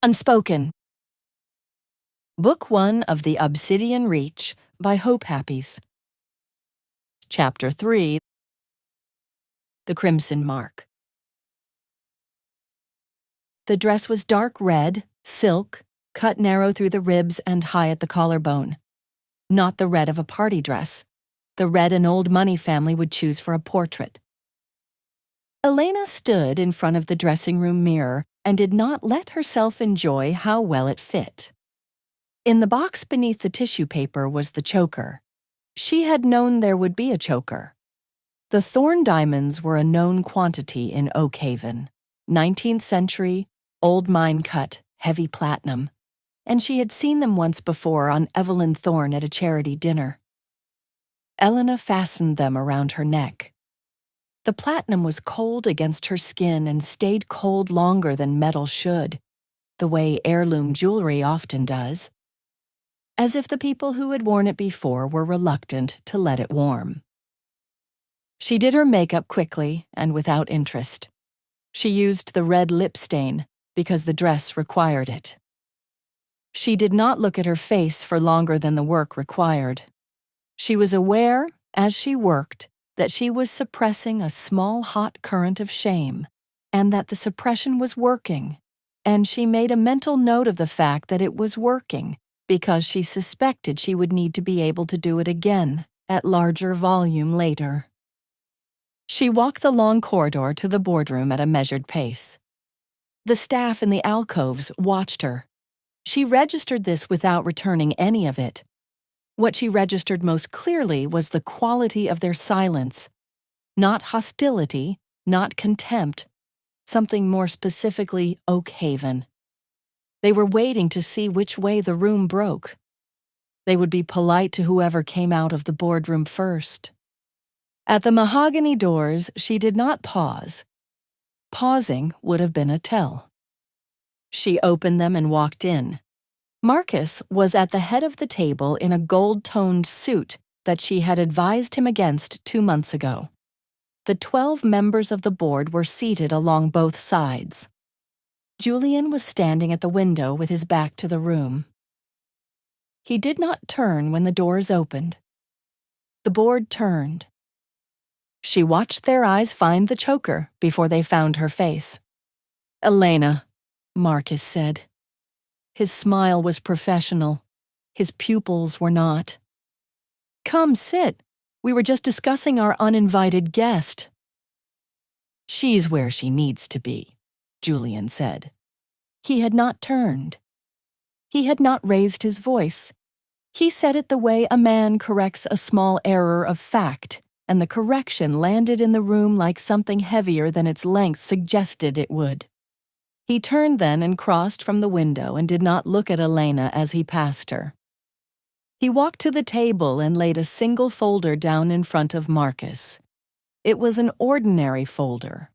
Unspoken. Book 1 of The Obsidian Reach by HopeHappy. Chapter 3. The Crimson Mark. The dress was dark red, silk, cut narrow through the ribs and high at the collarbone. Not the red of a party dress, the red an old money family would choose for a portrait. Elena stood in front of the dressing room mirror and did not let herself enjoy how well it fit. In the box beneath the tissue paper was the choker. She had known there would be a choker. The thorn diamonds were a known quantity in Oakhaven, 19th century, old mine cut, heavy platinum, and she had seen them once before on Evelyn Thorne at a charity dinner. Elena fastened them around her neck. The platinum was cold against her skin and stayed cold longer than metal should, the way heirloom jewelry often does, as if the people who had worn it before were reluctant to let it warm. She did her makeup quickly and without interest. She used the red lip stain because the dress required it. She did not look at her face for longer than the work required. She was aware, as she worked, that she was suppressing a small hot current of shame, and that the suppression was working, and she made a mental note of the fact that it was working because she suspected she would need to be able to do it again at larger volume later. She walked the long corridor to the boardroom at a measured pace. The staff in the alcoves watched her. She registered this without returning any of it. What she registered most clearly was the quality of their silence. Not hostility, not contempt, something more specifically Oakhaven. They were waiting to see which way the room broke. They would be polite to whoever came out of the boardroom first. At the mahogany doors, she did not pause. Pausing would have been a tell. She opened them and walked in. Marcus was at the head of the table in a gold-toned suit that she had advised him against 2 months ago. The 12 members of the board were seated along both sides. Julian was standing at the window with his back to the room. He did not turn when the doors opened. The board turned. She watched their eyes find the choker before they found her face. "Elena," Marcus said. His smile was professional. His pupils were not. "Come, sit. We were just discussing our uninvited guest." "She's where she needs to be," Julian said. He had not turned. He had not raised his voice. He said it the way a man corrects a small error of fact, and the correction landed in the room like something heavier than its length suggested it would. He turned then and crossed from the window and did not look at Elena as he passed her. He walked to the table and laid a single folder down in front of Marcus. It was an ordinary folder.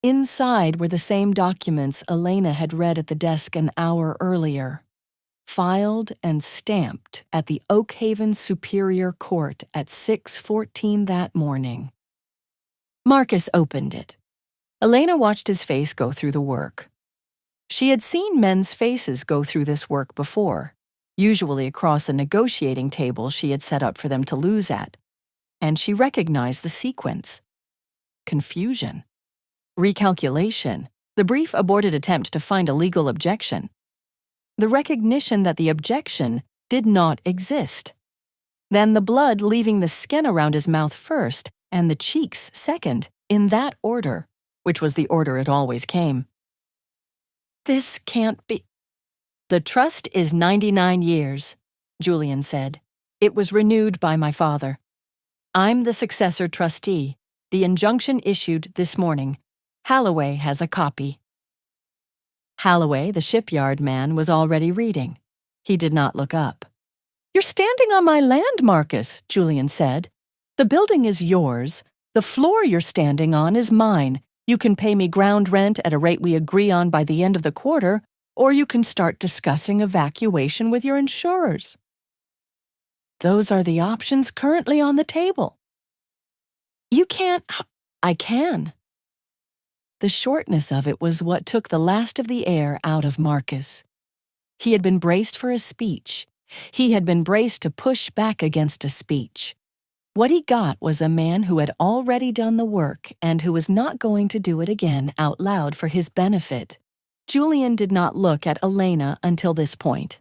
Inside were the same documents Elena had read at the desk an hour earlier, filed and stamped at the Oakhaven Superior Court at 6:14 that morning. Marcus opened it. Elena watched his face go through the work. She had seen men's faces go through this work before, usually across a negotiating table she had set up for them to lose at, and she recognized the sequence. Confusion. Recalculation. The brief aborted attempt to find a legal objection. The recognition that the objection did not exist. Then the blood leaving the skin around his mouth first and the cheeks second, in that order, which was the order it always came. "This can't be." "The trust is 99 years, Julian said. "It was renewed by my father. I'm the successor trustee. The injunction issued this morning. Halloway has a copy." Halloway, the shipyard man, was already reading. He did not look up. "You're standing on my land, Marcus," Julian said. "The building is yours. The floor you're standing on is mine. You can pay me ground rent at a rate we agree on by the end of the quarter, or you can start discussing evacuation with your insurers. Those are the options currently on the table." "You can't." "I can." The shortness of it was what took the last of the air out of Marcus. He had been braced for a speech. He had been braced to push back against a speech. What he got was a man who had already done the work and who was not going to do it again out loud for his benefit. Julian did not look at Elena until this point.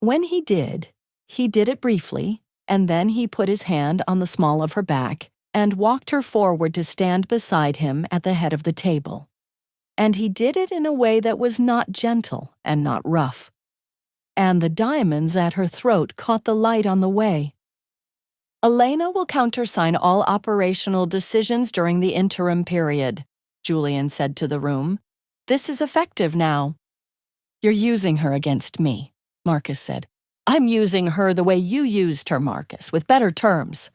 When he did it briefly, and then he put his hand on the small of her back and walked her forward to stand beside him at the head of the table. And he did it in a way that was not gentle and not rough. And the diamonds at her throat caught the light on the way. Elena will countersign all operational decisions during the interim period, Julian said to the room. This is effective now. You're using her against me, Marcus said. I'm using her the way you used her, Marcus, with better terms.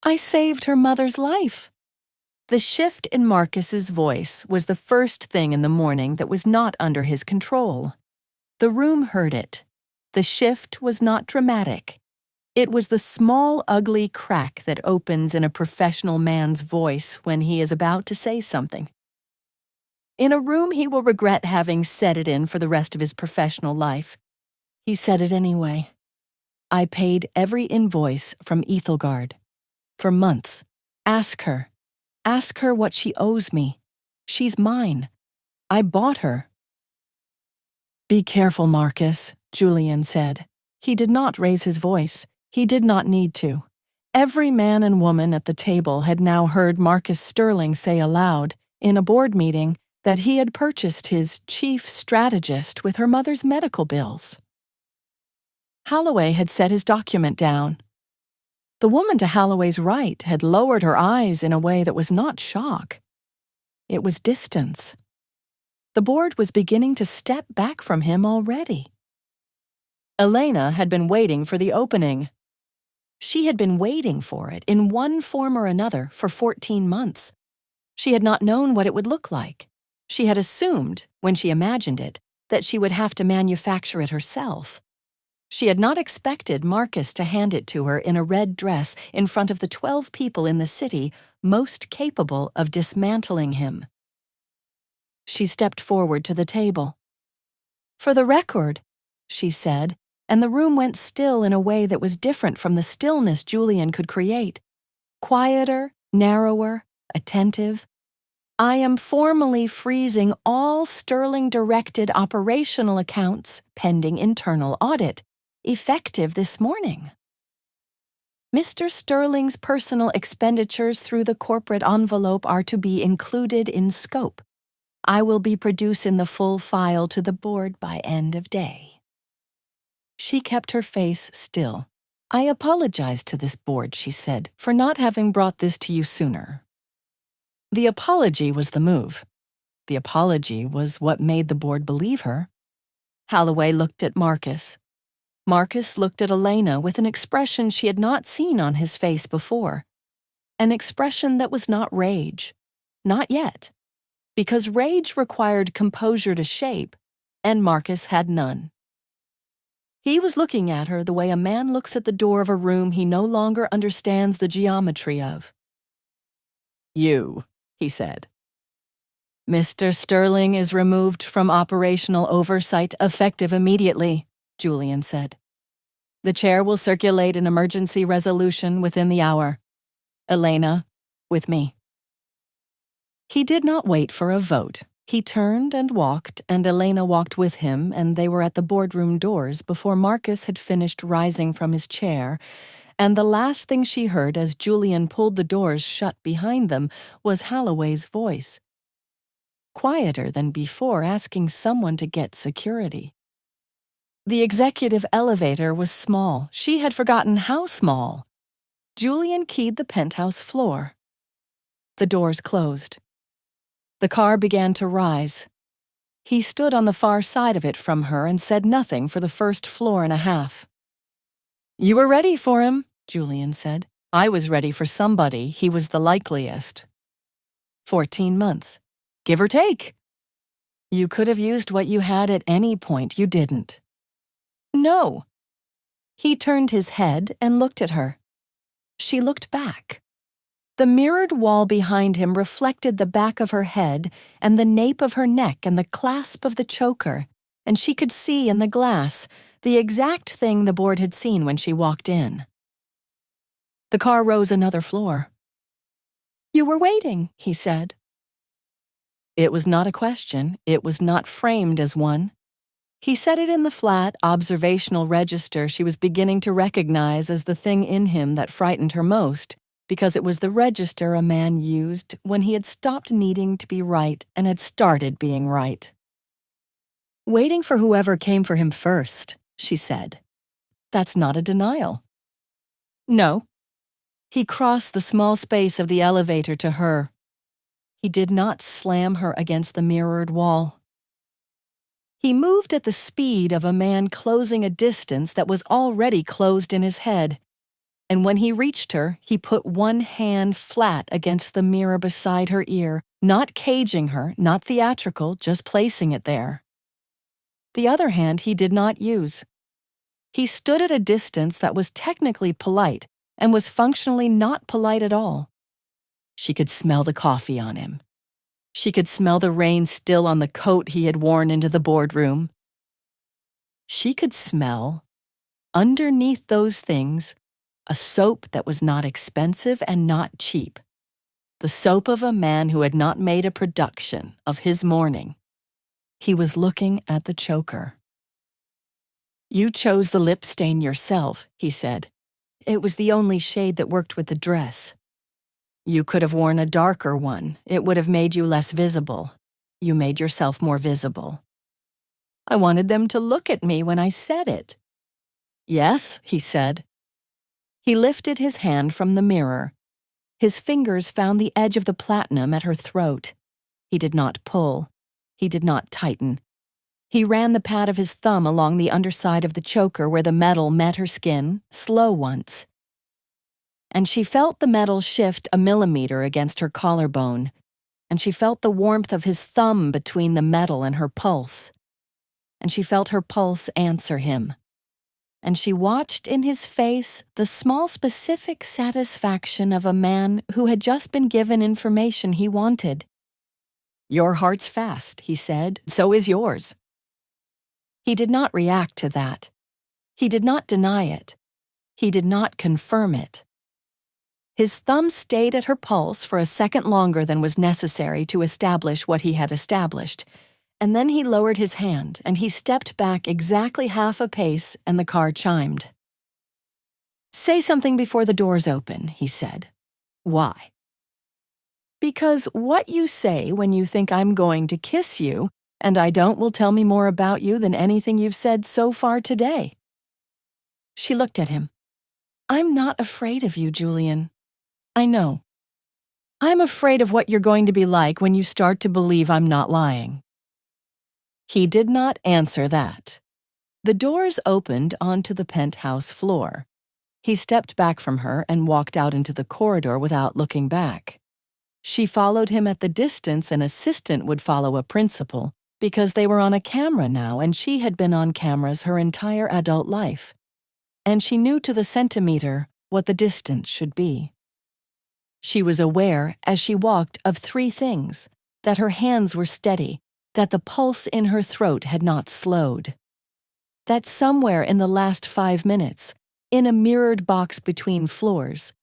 I saved her mother's life. The shift in Marcus's voice was the first thing in the morning that was not under his control. The room heard it. The shift was not dramatic. It was the small, ugly crack that opens in a professional man's voice when he is about to say something. In a room he will regret having said it in for the rest of his professional life. He said it anyway. I paid every invoice from Ethelgard. For months. Ask her. Ask her what she owes me. She's mine. I bought her. Be careful, Marcus, Julian said. He did not raise his voice. He did not need to. Every man and woman at the table had now heard Marcus Sterling say aloud, in a board meeting, that he had purchased his chief strategist with her mother's medical bills. Holloway had set his document down. The woman to Holloway's right had lowered her eyes in a way that was not shock. It was distance. The board was beginning to step back from him already. Elena had been waiting for the opening. She had been waiting for it in one form or another for 14 months. She had not known what it would look like. She had assumed, when she imagined it, that she would have to manufacture it herself. She had not expected Marcus to hand it to her in a red dress in front of the 12 people in the city most capable of dismantling him. She stepped forward to the table. For the record, she said, and the room went still in a way that was different from the stillness Julian could create. Quieter, narrower, attentive. I am formally freezing all Sterling-directed operational accounts pending internal audit, effective this morning. Mr. Sterling's personal expenditures through the corporate envelope are to be included in scope. I will be producing the full file to the board by end of day. She kept her face still. I apologize to this board, she said, for not having brought this to you sooner. The apology was the move. The apology was what made the board believe her. Holloway looked at Marcus. Marcus looked at Elena with an expression she had not seen on his face before. An expression that was not rage. Not yet. Because rage required composure to shape, and Marcus had none. He was looking at her the way a man looks at the door of a room he no longer understands the geometry of. You, he said. Mr. Sterling is removed from operational oversight effective immediately, Julian said. The chair will circulate an emergency resolution within the hour. Elena, with me. He did not wait for a vote. He turned and walked, and Elena walked with him, and they were at the boardroom doors before Marcus had finished rising from his chair, and the last thing she heard as Julian pulled the doors shut behind them was Holloway's voice. Quieter than before, asking someone to get security. The executive elevator was small. She had forgotten how small. Julian keyed the penthouse floor. The doors closed. The car began to rise. He stood on the far side of it from her and said nothing for the first floor and a half. You were ready for him, Julian said. I was ready for somebody. He was the likeliest. 14 months. Give or take. You could have used what you had at any point. You didn't. No. He turned his head and looked at her. She looked back. The mirrored wall behind him reflected the back of her head and the nape of her neck and the clasp of the choker, and she could see in the glass the exact thing the board had seen when she walked in. The car rose another floor. "You were waiting," he said. It was not a question. It was not framed as one. He said it in the flat, observational register she was beginning to recognize as the thing in him that frightened her most, because it was the register a man used when he had stopped needing to be right and had started being right. "Waiting for whoever came for him first," she said. "That's not a denial." "No." He crossed the small space of the elevator to her. He did not slam her against the mirrored wall. He moved at the speed of a man closing a distance that was already closed in his head, and when he reached her, he put one hand flat against the mirror beside her ear, not caging her, not theatrical, just placing it there. The other hand he did not use. He stood at a distance that was technically polite and was functionally not polite at all. She could smell the coffee on him. She could smell the rain still on the coat he had worn into the boardroom. She could smell, underneath those things, a soap that was not expensive and not cheap. The soap of a man who had not made a production of his morning. He was looking at the choker. "You chose the lip stain yourself," he said. "It was the only shade that worked with the dress. You could have worn a darker one. It would have made you less visible. You made yourself more visible." "I wanted them to look at me when I said it." "Yes," he said. He lifted his hand from the mirror. His fingers found the edge of the platinum at her throat. He did not pull. He did not tighten. He ran the pad of his thumb along the underside of the choker where the metal met her skin, slow once. And she felt the metal shift a millimeter against her collarbone, and she felt the warmth of his thumb between the metal and her pulse. And she felt her pulse answer him. And she watched in his face the small specific satisfaction of a man who had just been given information he wanted. "Your heart's fast," he said. "So is yours." He did not react to that. He did not deny it. He did not confirm it. His thumb stayed at her pulse for a second longer than was necessary to establish what he had established, and then he lowered his hand and he stepped back exactly half a pace and the car chimed. "Say something before the doors open," he said. "Why?" "Because what you say when you think I'm going to kiss you and I don't will tell me more about you than anything you've said so far today." She looked at him. "I'm not afraid of you, Julian. I know. I'm afraid of what you're going to be like when you start to believe I'm not lying." He did not answer that. The doors opened onto the penthouse floor. He stepped back from her and walked out into the corridor without looking back. She followed him at the distance an assistant would follow a principal, because they were on a camera now and she had been on cameras her entire adult life. And she knew to the centimeter what the distance should be. She was aware, as she walked, of three things: that her hands were steady, that the pulse in her throat had not slowed, that somewhere in the last 5 minutes, in a mirrored box between floors,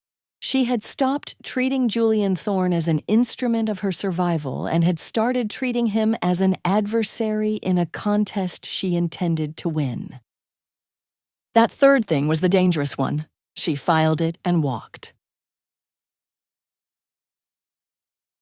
she had stopped treating Julian Thorne as an instrument of her survival and had started treating him as an adversary in a contest she intended to win. That third thing was the dangerous one. She filed it and walked.